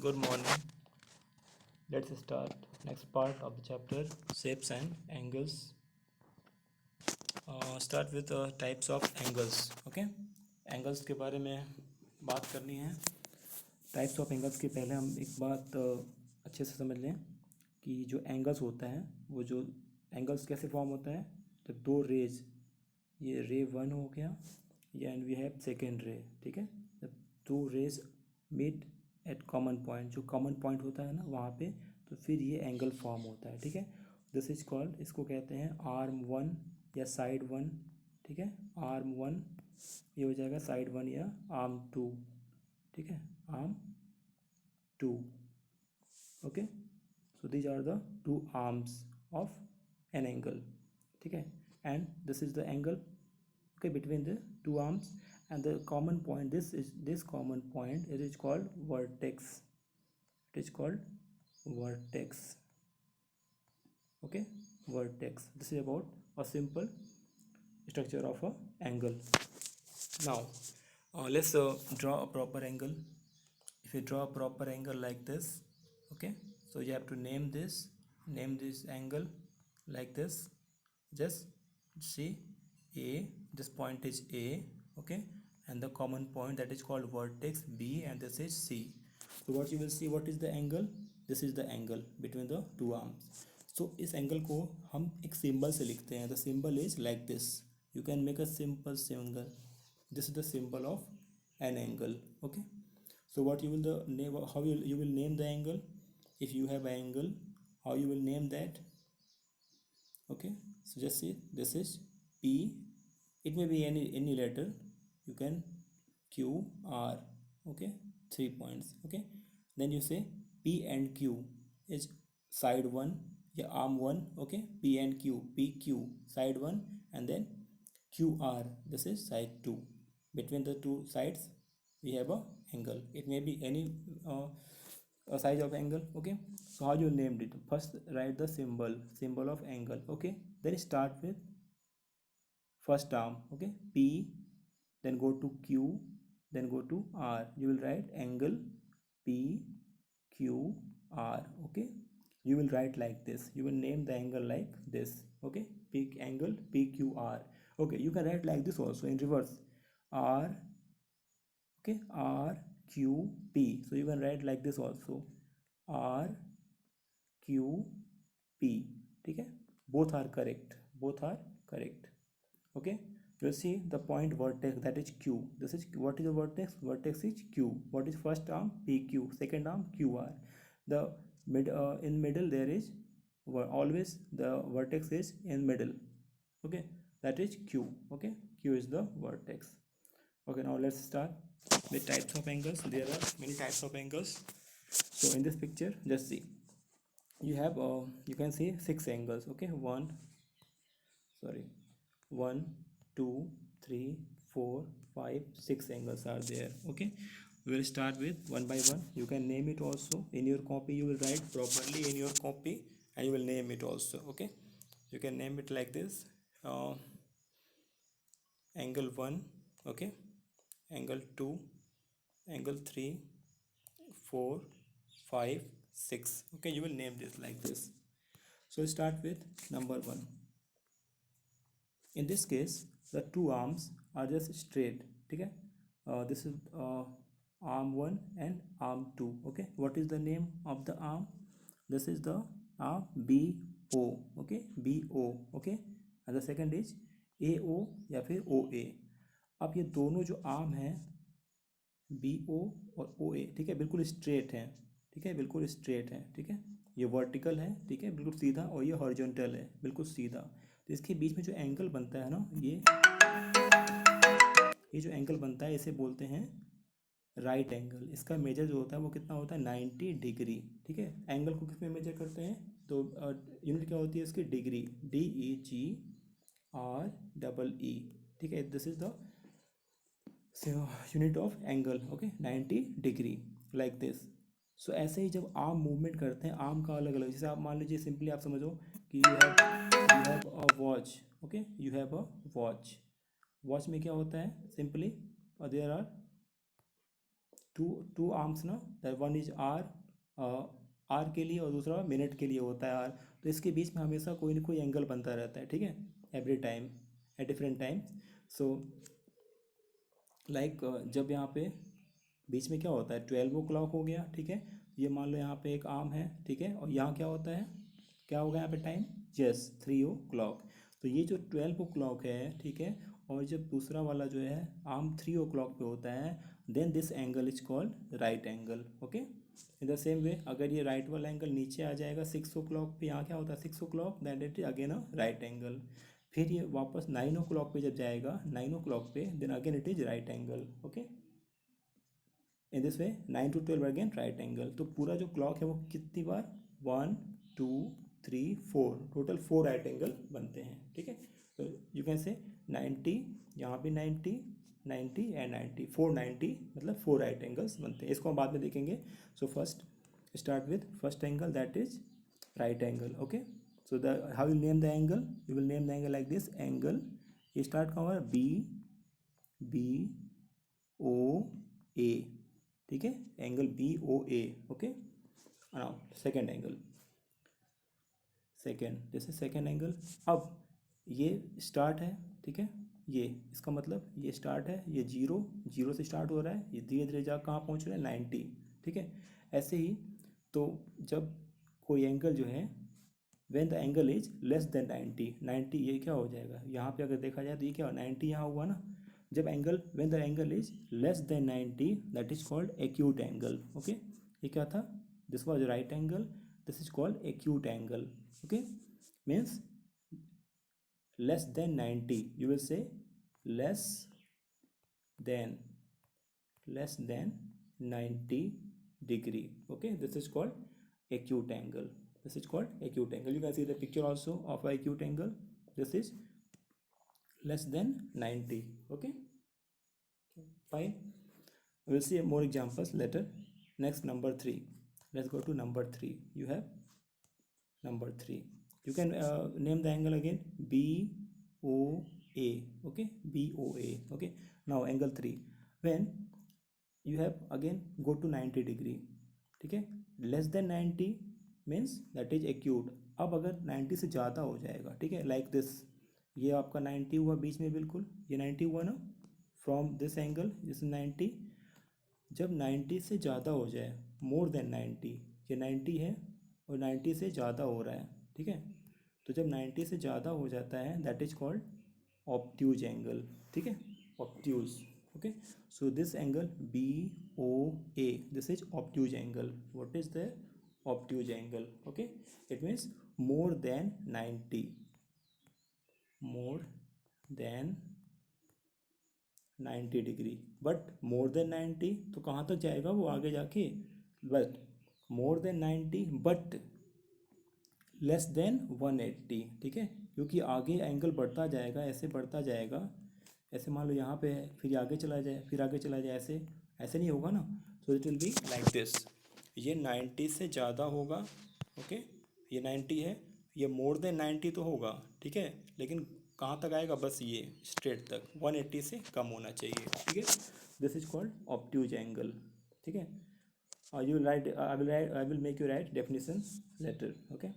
Good morning. Let's start next part of the chapter shapes and angles. Start with types of angles. Okay, angles के बारे में बात करनी है. Types of angles के पहले हम एक बात अच्छे से समझ लें कि जो एंगल्स होता है वो जो एंगल्स कैसे फॉर्म होता है. जब दो रेज, ये रे वन हो गया एंड वी हैव सेकेंड रे. ठीक है, जब two rays meet at common point, जो कॉमन पॉइंट होता है ना वहाँ पे, तो फिर ये एंगल फॉर्म होता है. ठीक है, दिस इज कॉल्ड, इसको कहते हैं आर्म वन या साइड वन. ठीक है, आर्म वन ये हो जाएगा साइड वन या आर्म टू. ठीक है, arm two. Okay, so these are the two arms of an angle. ठीक है, and this is the angle, okay, between the two arms, and the common point, this common point, it is called vertex. It is called vertex. Okay, vertex. This is about a simple structure of a angle. Now let's draw a proper angle. If you draw a proper angle like this, okay, so you have to name this angle like this. Just see a, this point is a, okay, and the common point that is called vertex b, and this is c. So what you will see, what is the angle? This is the angle between the two arms. So इस angle को हम एक symbol से लिखते हैं. The symbol is like this. You can make a simple single. This is the symbol of an angle. Okay, so what you will the name, how you will name the angle? If you have an angle, how you will name that? Okay, so just see, this is p. It may be any letter. You can q r. Okay, 3 points. Okay, then you say p and q is side one, yeah, arm one. Okay, p and q, p q side one, and then q r, this is side two. Between the two sides we have a angle. It may be any a size of angle. Okay, so how you named it? First write the symbol of angle. Okay, then start with first arm. Okay, p, then go to q, then go to r. You will write angle p q r. Okay, you will write like this. You will name the angle like this. Okay, angle p q r. Okay, you can write like this also in reverse, r. Okay, r q p. So you can write like this also, r q p. ठीक है, both are correct, both are correct. Okay, you'll see the point vertex, that is q. This is, what is the vertex? Vertex is q. What is first arm? pq. Second arm qr. The in middle there is, always the vertex is in middle. Okay, that is q. Okay, q is the vertex. Okay, now let's start with types of angles. There are many types of angles. So in this picture, just see, you have you can see 6 angles. Okay, 1 2 3 4 5 6 angles are there. Okay, we will start with one by one. You can name it also in your copy. You will write properly in your copy and you will name it also. Okay, you can name it like this, angle 1. Okay, angle 2, angle 3, 4, 5, 6. Okay, you will name this like this. So start with number 1. In this case, the two arms are just straight. Okay, this is arm 1 and arm 2. Okay, what is the name of the arm? This is the arm BO. Okay, BO. Okay, and the second is AO या फिर OA. अब ये दोनों जो arm हैं BO और OA, ठीक है, बिल्कुल स्ट्रेट हैं. ठीक है, बिल्कुल स्ट्रेट हैं. ठीक है, ये वर्टिकल है. ठीक है, बिल्कुल सीधा, और ये हॉरिजॉन्टल है, बिल्कुल सीधा. तो इसके बीच में जो एंगल बनता है ना, ये जो एंगल बनता है इसे बोलते हैं राइट एंगल. इसका मेजर जो होता है वो कितना होता है? 90 डिग्री. ठीक है, एंगल को किस में मेजर करते हैं? तो यूनिट क्या होती है इसकी? डिग्री. DEGREE. ठीक है, this is the unit of angle. Okay, 90 degree like this. So ऐसे ही जब आर्म मूवमेंट करते हैं, आर्म का अलग अलग, जैसे आप मान लीजिए, सिंपली आप समझो कि you have a watch. Okay, you have a watch. Watch में क्या होता है? Simply there are two arms ना, वन इज आर, आर के लिए और दूसरा मिनट के लिए होता है आर। तो इसके बीच में हमेशा कोई ना कोई एंगल बनता रहता है, ठीक है, every time at different time. So like जब यहाँ पे बीच में क्या होता है, 12 o'clock हो गया, ठीक है, ये मान लो यहाँ पे एक आर्म है, ठीक है, और यहाँ क्या होता है, क्या होगा यहाँ पे टाइम, यस 3 o'clock। तो ये जो 12 o'clock है, ठीक है, और जब दूसरा वाला जो है आर्म 3 o'clock पे होता है, then this angle is called right angle. Okay, in the same way अगर ये राइट वाला एंगल नीचे आ जाएगा 6 o'clock पे, यहाँ क्या होता है 6 o'clock, that it is again a right angle. फिर ये वापस 9 o'clock पे जब जाएगा 9 o'clock पे, then again it is right angle. Okay, in this way 9 to 12 again right angle. तो पूरा जो क्लॉक है वो कितनी बार, 1 2 3 4, टोटल 4 राइट एंगल बनते हैं, ठीक है। तो यू कैन से 90, यहाँ भी 90 90 एंड 90, 490, मतलब 4 राइट एंगल्स बनते हैं। इसको हम बाद में देखेंगे। So first start with first angle, that is right angle. Okay, so the how you name the angle, you will name the angle like this angle, ये स्टार्ट कहाँ हुआ, बी बी ओ ए, ठीक है, angle B O A. Okay, now second angle, second, जैसे second angle, अब ये start है, ठीक है, ये इसका मतलब ये स्टार्ट है, ये जीरो जीरो से स्टार्ट हो रहा है, ये धीरे धीरे जा कहाँ पहुँच रहा है 90, ठीक है। ऐसे ही तो जब कोई एंगल जो है, when the angle is less than 90, 90 ये क्या हो जाएगा, यहाँ पे अगर देखा जाए तो ये क्या हो, 90 यहाँ हुआ ना। जब angle, when the angle is less than 90, that is called acute angle. Okay, ये क्या था, this was right angle, this is called acute angle. Okay, means less than 90, you will say less than less than 90 degree. Okay, this is called acute angle, this is called acute angle. You can see the picture also of a acute angle, this is less than 90. Okay, fine, we'll see more examples later. Next, number 3, let's go to number 3. You have number 3, you can name the angle again, B O A. Okay, B O A. Okay, now angle 3, when you have again go to 90 degree, ठीक है, less than 90 means that is acute. अब अगर 90 से ज़्यादा हो जाएगा, ठीक है, लाइक दिस, ये आपका 90 हुआ बीच में, बिल्कुल ये 90 हुआ ना, फ्रॉम दिस एंगल दिस 90। जब 90 से ज़्यादा हो जाए, मोर देन 90, ये 90 है और 90 से ज़्यादा हो रहा है, ठीक है, तो जब 90 से ज़्यादा हो जाता है, that is called obtuse angle, ठीक है, obtuse. Okay, so this angle B O A, this is obtuse angle. What is the obtuse angle? Okay, it means more than 90, more than 90 degree. But more than 90 तो कहाँ तक जाएगा वो आगे जाके, बट more than 90 but less than 180, ठीक है, क्योंकि आगे एंगल बढ़ता जाएगा, ऐसे बढ़ता जाएगा, ऐसे मान लो यहाँ पे है, फिर आगे चला जाए, फिर आगे चला जाए, ऐसे ऐसे नहीं होगा ना। So it will be like this, ये 90 से ज़्यादा होगा, ओके, ये 90 है, ये मोर देन 90 तो होगा, ठीक है, लेकिन कहाँ तक आएगा, बस ये स्ट्रेट तक, 180 से कम होना चाहिए, ठीक है। This is called obtuse angle, ठीक है। You will write, I will make you write definition later. Okay,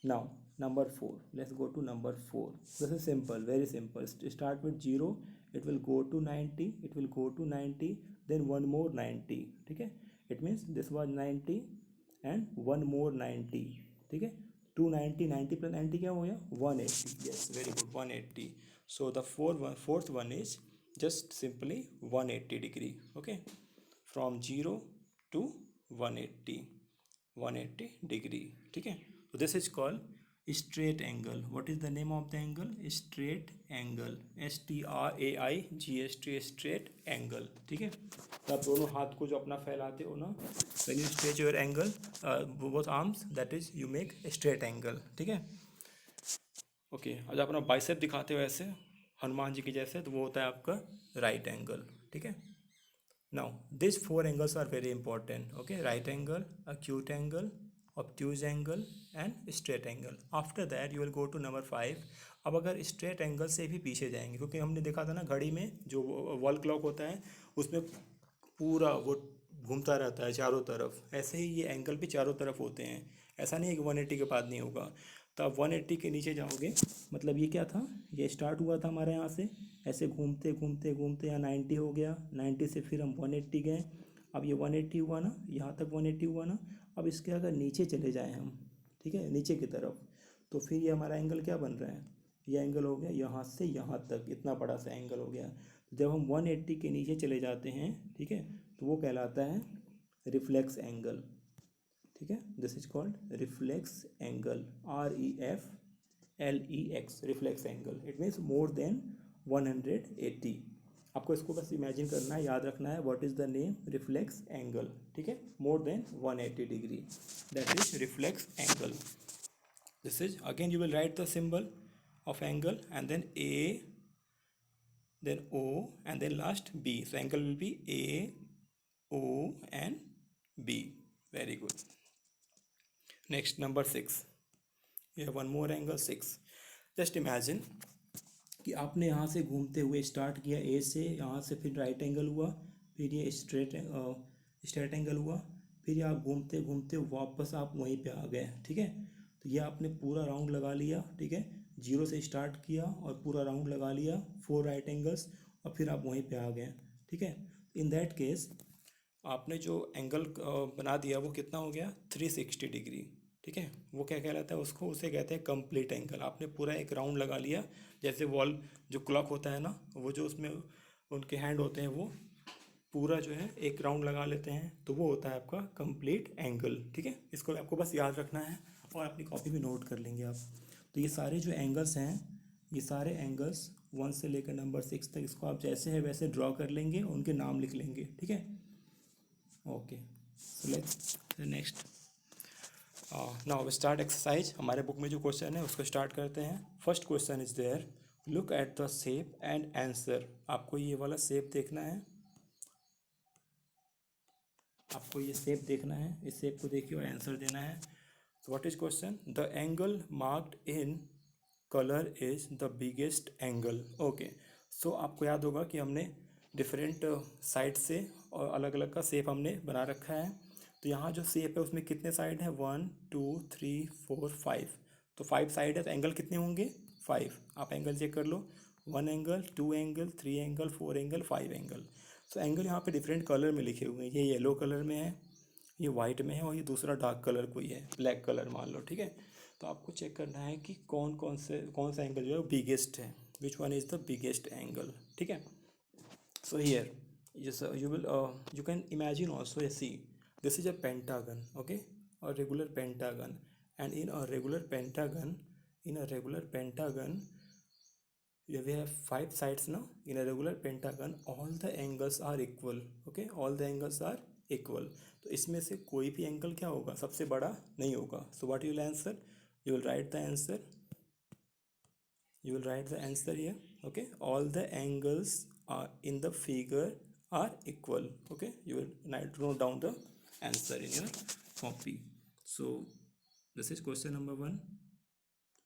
now number 4, let's go to number 4. This is simple, very simple. Start with 0, it will go to 90, it will go to 90, then one more 90, ठीक है, it means this was 90 and one more 90, ठीक है, 290, 90 plus 90 क्या हो गया, 180. Yes, very good, 180. So the fourth one is just simply 180 degree. Okay, from 0 to 180 degree, ठीक है। तो this is called straight angle. What is the name of the angle, straight angle, STRAIGHT, straight angle, ठीक है। तो आप दोनों हाथ को जो अपना फैलाते हो ना, when you stretch your angle both arms, that is you make straight angle, ठीक है। ओके, आज अपना बाइसेप दिखाते हो ऐसे हनुमान जी की जैसे, तो वो होता है आपका राइट एंगल, ठीक है। Now these 4 angles are very important. Okay, right angle, acute angle, obtuse angle and straight angle. After that you will go to number 5. अब अगर straight angle से भी पीछे जाएंगे, क्योंकि हमने देखा था ना घड़ी में जो वॉल क्लॉक होता है उसमें पूरा वो घूमता रहता है चारों तरफ, ऐसे ही ये एंगल भी चारों तरफ होते हैं। ऐसा नहीं है कि 180 के बाद नहीं होगा। तो आप 180 के नीचे जाओगे, मतलब ये क्या था, ये स्टार्ट हुआ था हमारे यहाँ से, ऐसे घूमते घूमते घूमते यहाँ 90 हो गया, 90 से फिर हम 180 गए। अब ये 180 हुआ ना, यहाँ तक 180 हुआ ना। अब इसके अगर नीचे चले जाएँ हम, ठीक है, नीचे की तरफ, तो फिर ये हमारा एंगल क्या बन रहा है, ये एंगल हो गया यहाँ से यहाँ तक, इतना बड़ा सा एंगल हो गया। तो जब हम 180 के नीचे चले जाते हैं, ठीक है, तो वो कहलाता है रिफ्लेक्स एंगल। ठीक है, this is called reflex angle, REFLEX, reflex angle. It means more then 180। आपको इसको बस इमेजिन करना है, याद रखना है, what is the name, reflex angle. ठीक है, more than 180 degree, that is reflex angle. This is again you will write the symbol of angle and then A, then O, and then last B. So angle will be A, O, and B. Very good. Next, number 6. You have one more angle, 6. Just imagine कि आपने यहाँ से घूमते हुए start किया ए से, यहाँ से फिर राइट एंगल हुआ, फिर ये स्ट्रेट एंगल हुआ, फिर आप घूमते घूमते वापस आप वहीं पे आ गए। ठीक है, तो ये आपने पूरा राउंड लगा लिया। ठीक है, जीरो से स्टार्ट किया और पूरा राउंड लगा लिया, 4 राइट एंगल्स, और फिर आप वहीं पे आ गए। ठीक है, इन दैट केस आपने जो एंगल बना दिया वो कितना हो गया, 360 डिग्री। ठीक है, वो क्या कहलाता है, उसको उसे कहते हैं कंप्लीट एंगल। आपने पूरा एक राउंड लगा लिया, जैसे वॉल जो क्लॉक होता है ना, वो जो उसमें उनके हैंड होते हैं, वो पूरा जो है एक राउंड लगा लेते हैं, तो वो होता है आपका कंप्लीट एंगल। ठीक है, इसको आपको बस याद रखना है और अपनी कॉपी में नोट कर लेंगे आप। तो ये सारे जो एंगल्स हैं, ये सारे एंगल्स 1 से लेकर नंबर 6 तक, इसको आप जैसे है वैसे ड्रॉ कर लेंगे, उनके नाम लिख लेंगे। ठीक है, okay, so let's next. Now we start exercise. हमारे बुक में जो क्वेश्चन है उसको स्टार्ट करते हैं। First question is there, look at the shape and answer. आपको ये वाला शेप देखना है, आपको ये शेप देखना है, इस शेप को देखिए और आंसर देना है। So what is question? The angle marked in color is the biggest angle. Okay. So आपको याद होगा कि हमने डिफरेंट साइड से और अलग अलग का शेप हमने बना रखा है। तो यहाँ जो शेप है उसमें कितने साइड हैं, 1 2 3 4 5। तो 5 साइड है, तो एंगल कितने होंगे, 5। आप एंगल चेक कर लो, 1 angle, 2 angle, 3 angle, 4 angle, 5 angle. So angle यहाँ पे डिफरेंट कलर में लिखे हुए हैं। ये येलो कलर में है, ये वाइट में है, और ये दूसरा डार्क कलर कोई है, ब्लैक कलर मान लो। ठीक है, तो आपको चेक करना है कि कौन सा एंगल जो है वो बिगेस्ट है, which one is the biggest angle. ठीक है, so here you can imagine also, see, this is a pentagon, okay, a regular pentagon, and in a regular pentagon, we have 5 sides now. In a regular pentagon all the angles are equal, okay, all the angles are equal. तो इसमें से कोई भी angle क्या होगा, सबसे बड़ा नहीं होगा। So what you will answer, you will write the answer, here, okay, all the angles are in the figure are equal. Okay, you will note down the answer in your copy. So this is question number 1,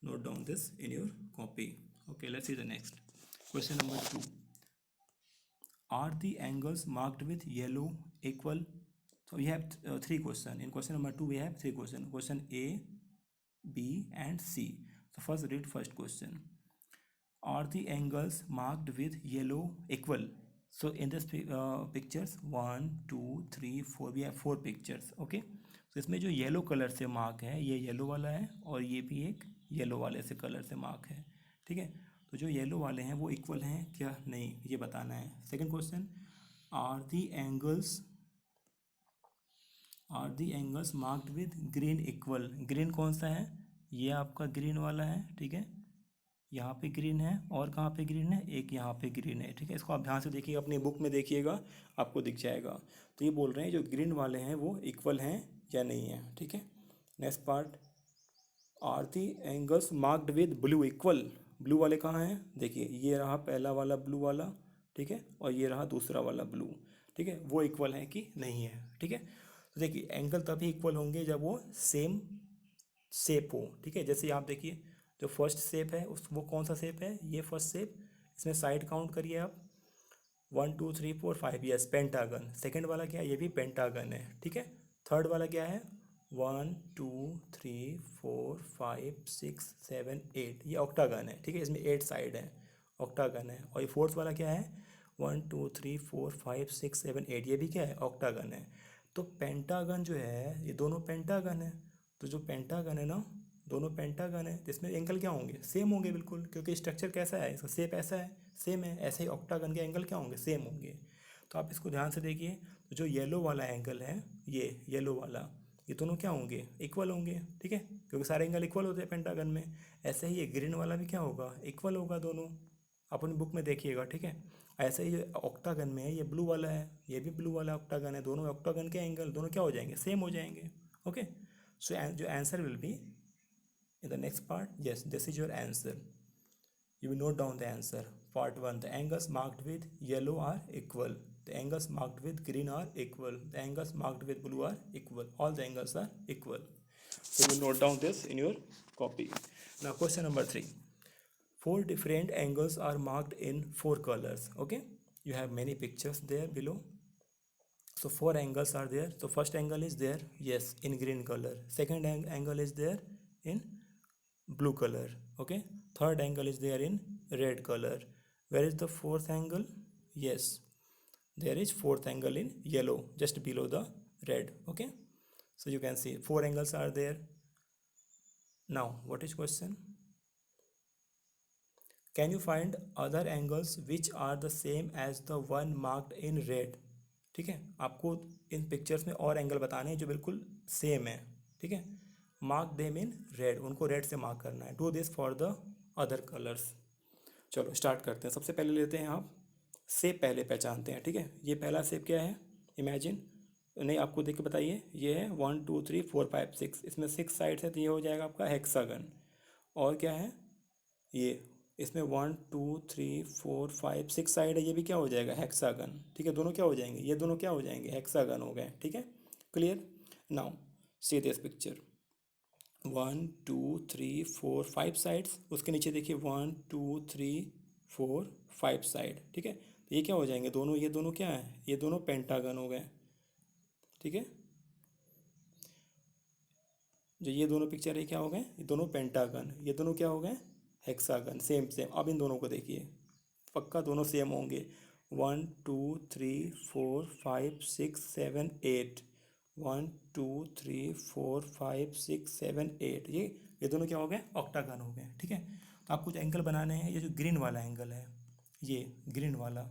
note down this in your copy. Okay, let's see the next question. Number 2, are the angles marked with yellow equal? So we have 3 questions. In question number 2 we have 3 questions, question A, B and C. So first read first question. Are the angles marked with yellow equal? So in this pictures 1 2 3 4, we have 4 pictures. Okay, so इसमें जो yellow colour से mark है, ये yellow वाला है, और ये भी एक येलो वाले से कलर से मार्क है। ठीक है, तो जो येलो वाले हैं वो इक्वल हैं क्या, नहीं, ये बताना है। Second question, are the angles marked with green equal? Green कौन सा है, ये आपका ग्रीन वाला है। ठीक है, यहाँ पे ग्रीन है, और कहाँ पे ग्रीन है, एक यहाँ पे ग्रीन है। ठीक है, इसको आप ध्यान से देखिएगा, अपनी बुक में देखिएगा, आपको दिख जाएगा। तो ये बोल रहे हैं जो ग्रीन वाले हैं वो इक्वल हैं या नहीं है। ठीक है, next part, are the angles marked with blue equal? Blue वाले कहाँ हैं, देखिए, ये रहा पहला वाला ब्लू वाला, ठीक है, और ये रहा दूसरा वाला ब्लू। ठीक है, वो इक्वल है कि नहीं है। ठीक है, तो देखिए एंगल तभी इक्वल होंगे जब वो सेम शेप हो। ठीक है, जैसे आप देखिए जो फर्स्ट शेप है वो कौन सा शेप है, ये फर्स्ट शेप, इसमें साइड काउंट करिए आप, 1 2 3 4 5, यस पेंटागन। सेकेंड वाला क्या है, ये भी पेंटागन है, ठीक है। थर्ड वाला क्या है, 1 2 3 4 5 6 7 8, ये ऑक्टागन है, ठीक है, इसमें 8 साइड है, ऑक्टागन है। और ये फोर्थ वाला क्या है, 1 2 3 4 5 6 7 8, ये भी क्या है, ऑक्टागन है। तो पेंटागन जो है ये दोनों पेंटागन है। तो जो पेंटागन है ना, दोनों पेंटागन है, तो इसमें एंगल क्या होंगे, सेम होंगे बिल्कुल, क्योंकि स्ट्रक्चर कैसा है इसका, शेप ऐसा है, सेम है। ऐसे ही ऑक्टागन के एंगल क्या होंगे, सेम होंगे। तो आप इसको ध्यान से देखिए, तो जो येलो वाला एंगल है, ये येलो वाला, ये दोनों क्या होंगे, इक्वल होंगे, ठीक है, क्योंकि सारे एंगल इक्वल होते हैं पेंटागन में। ऐसे ही ये ग्रीन वाला भी क्या होगा, इक्वल होगा दोनों, अपनी बुक में देखिएगा, ठीक है। ऐसे ही ऑक्टागन में ये ब्लू वाला है, ये भी ब्लू वाला ऑक्टागन है, दोनों ऑक्टागन के एंगल दोनों क्या हो जाएंगे, सेम हो जाएंगे। ओके, सो जो answer will be in the next part, yes, this is your answer. You will note down the answer. Part 1, the angles marked with yellow are equal, the angles marked with green are equal, the angles marked with blue are equal, all the angles are equal. So you will note down this in your copy. Now question number 3, 4 different angles are marked in 4 colors. Okay, you have many pictures there below. So 4 angles are there. So first angle is there, yes, in green color. Second angle is there in blue color. Okay, third angle is there in red color. Where is the fourth angle, yes, there is fourth angle in yellow, just below the red. Okay, so you can see 4 angles are there. Now what is question, can you find other angles which are the same as the one marked in red? ठीक है, आपको इन pictures में और angle बताने हैं जो बिल्कुल same है, ठीक है। मार्क देम इन रेड, उनको रेड से मार्क करना है। Do this for the other colours. चलो स्टार्ट करते हैं। सबसे पहले लेते हैं आप शेप, पहले पहचानते हैं, ठीक है। ये पहला शेप क्या है, इमेजिन, नहीं आपको देख के बताइए, ये है 1 2 3 4 5 6, इसमें 6 साइड्स है, तो ये हो जाएगा आपका हेक्सागन। और क्या है, ये इसमें 1 2 3 4 5 6 साइड है, ये भी क्या हो जाएगा, हेक्सागन, ठीक है। दोनों क्या हो जाएंगे, ये दोनों क्या हो जाएंगे, हेक्सागन हो गए, ठीक है। Clear. Now see this picture, 1 2 3 4 5 sides, उसके नीचे देखिए 1 2 3 4 5 साइड, ठीक है। तो ये क्या हो जाएंगे दोनों, ये दोनों क्या है, ये दोनों पेंटागन हो गए, ठीक है। जो ये दोनों पिक्चर है क्या हो गए, ये दोनों पेंटागन, ये दोनों क्या हो गए, हेक्सागन, सेम सेम। अब इन दोनों को देखिए, पक्का दोनों सेम होंगे, 1 2 3 4 5 6 7 8, 1 2 3 4 5 6 7 8, ये दोनों क्या हो गए, ऑक्टागन हो गए, ठीक है। तो आपको जो एंगल बनाने हैं, ये जो ग्रीन वाला एंगल है, ये ग्रीन वाला,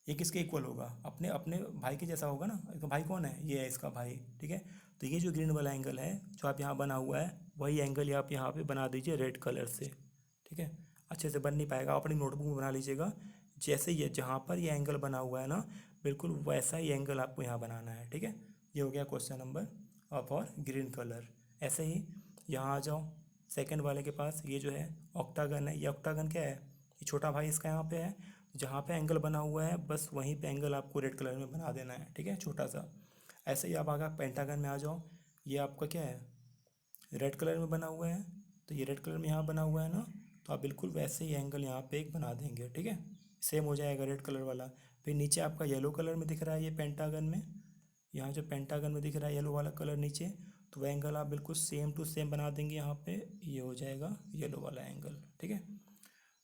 ये किसके इक्वल होगा, अपने अपने भाई के जैसा होगा ना। इसका भाई कौन है, ये है इसका भाई, ठीक है। तो ये जो ग्रीन वाला एंगल है जो आप यहाँ बना हुआ है, वही एंगल आप यहाँ पे बना दीजिए रेड कलर से, ठीक है। अच्छे से बन नहीं पाएगा, आप अपनी नोटबुक में बना लीजिएगा। जैसे ये जहाँ पर ये एंगल बना हुआ है ना, बिल्कुल वैसा ही एंगल आपको यहाँ बनाना है, ठीक है। ये हो गया question number for green colour. ऐसे ही यहाँ आ जाओ सेकेंड वाले के पास, ये जो है ऑक्टागन है, ये ऑक्टागन क्या है, ये छोटा भाई इसका यहाँ पे है, जहाँ पे एंगल बना हुआ है बस वहीं पे एंगल आपको रेड कलर में बना देना है, ठीक है, छोटा सा। ऐसे ही आप आगे पेंटागन में आ जाओ, ये आपका क्या है, रेड कलर में बना हुआ है, तो ये रेड कलर में यहाँ बना हुआ है ना, तो आप बिल्कुल वैसे ही एंगल यहाँ पे एक बना देंगे, ठीक है, सेम हो जाएगा रेड कलर वाला। फिर नीचे आपका येलो कलर में दिख रहा है ये पेंटागन में, यहाँ जो पेंटागन में दिख रहा है येलो वाला कलर नीचे, तो वह एंगल आप बिल्कुल सेम टू सेम बना देंगे यहाँ पे, ये हो जाएगा येलो वाला एंगल, ठीक है।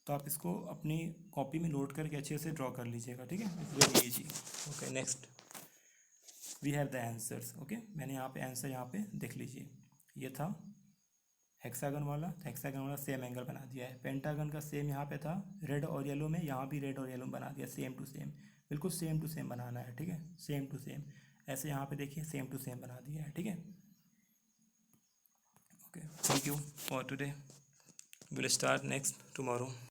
तो आप इसको अपनी कॉपी में नोट करके अच्छे से ड्रॉ कर लीजिएगा, ठीक है, very easy. Okay, next we have the answers. Okay, मैंने यहाँ पे आंसर यहाँ पे देख लीजिए, ये था हेक्सागन वाला, तो हेक्सागन वाला सेम एंगल बना दिया है। पेंटागन का सेम यहाँ पे था रेड और येलो में, यहाँ भी रेड और येलो में बना दिया, सेम टू सेम, बिल्कुल सेम टू सेम बनाना है, ठीक है, सेम टू सेम। ऐसे यहाँ पे देखिए सेम टू सेम बना दिया है, ठीक है। Okay, thank you for today, will start next tomorrow.